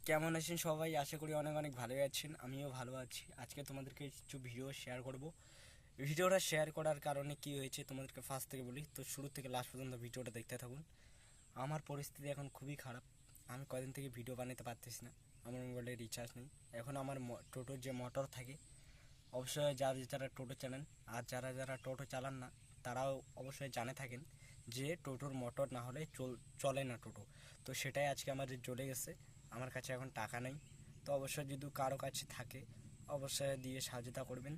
কেমন আছেন সবাই? আশা করি অনেক অনেক ভালোই আছেন। আমিও ভালো আছি। আজকে তোমাদেরকে কিছু ভিডিও শেয়ার করব। ভিডিওটা শেয়ার করার কারণে কি হয়েছে তোমাদেরকে ফার্স্ট থেকে বলি, তো শুরু থেকে লাস্ট পর্যন্ত ভিডিওটা দেখতে থাকুন। আমার পরিস্থিতি এখন খুবই খারাপ। আমি কদিন থেকে ভিডিও বানাতে পারতেছি না। আমার মোবাইলে রিচার্জ নেই। এখন আমার টোটোর যে মোটর থাকে, অবশ্যই যারা যারা টোটো চালান আর যারা যারা টোটো চালান না তারাও অবশ্যই জানে থাকেন যে টোটোর মোটর না হলে চলে না টোটো। তো সেটাই আজকে আমাদের জ্বলে গেছে। আমার কাছে এখন টাকা নেই। তো অবশ্যই যদি কারো কাছে থাকে অবশ্যই দিয়ে সহযোগিতা করবেন।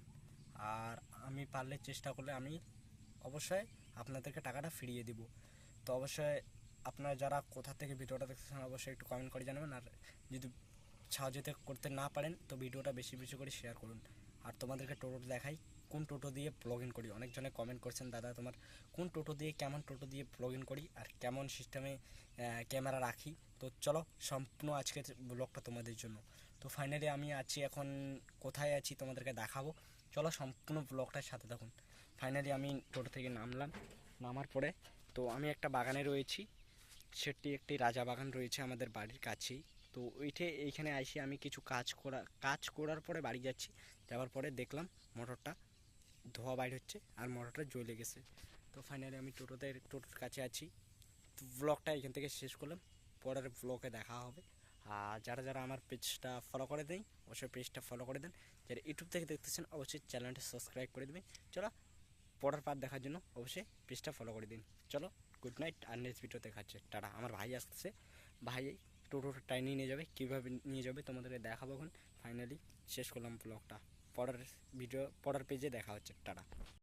আর আমি পারলে চেষ্টা করলে আমি অবশ্যই আপনাদেরকে টাকাটা ফিরিয়ে দিব। তো অবশ্যই আপনারা যারা কোথা থেকে ভিডিওটা দেখতেছেন অবশ্যই একটু কমেন্ট করে জানাবেন। আর যদি সহযোগিতা করতে না পারেন তো ভিডিওটা বেশি বেশি করে শেয়ার করুন। আর তোমাদেরকে টোটো দেখাই, কোন টোটো দিয়ে প্লগ ইন করি। অনেকজনে কমেন্ট করছেন, দাদা তোমার কোন টোটো দিয়ে, কেমন টোটো দিয়ে প্লগ ইন করি আর কেমন সিস্টেমে ক্যামেরা রাখি। তো চলো সম্পূর্ণ আজকের ব্লগটা তোমাদের জন্য। তো ফাইনালি আমি আছি এখন, কোথায় আছি তোমাদেরকে দেখাবো। চলো সম্পূর্ণ ব্লগটার সাথে থাকুন। ফাইনালি আমি টোটো থেকে নামলাম। নামার পরে তো আমি একটা বাগানে রয়েছি। সেটি একটি রাজা বাগান রয়েছে আমাদের বাড়ির কাছেই। তো এইখানে আইসি আমি কিছু কাজ করার পরে বাড়ি যাচ্ছি। যাওয়ার পরে দেখলাম মোটরটা ধোয়া বাইর হচ্ছে আর মোটরটা জ্বলে গেছে। তো ফাইনালি আমি টোটোর কাছে আছি। তো ব্লগটা এখান থেকে শেষ করলাম। পরের ব্লগে দেখা হবে। আর যারা যারা আমার পেজটা ফলো করে দেয় অবশ্যই পেজটা ফলো করে দেন। যারা ইউটিউব থেকে দেখতেছেন অবশ্যই চ্যানেলটা সাবস্ক্রাইব করে দেবেন। চলো পরের পার্ট দেখার জন্য অবশ্যই পেজটা ফলো করে দিন। চলো গুড নাইট। আর নেক্সট ভিডিও দেখাচ্ছে টাটা। আমার ভাই আসতেছে, ভাই টোটোটা টাইনিয়ে নিয়ে যাবে, কীভাবে নিয়ে যাবে তোমাদেরকে দেখাবো। এখন ফাইনালি শেষ করলাম ব্লগটা। পরের পেজে দেখা হচ্ছে টাটা।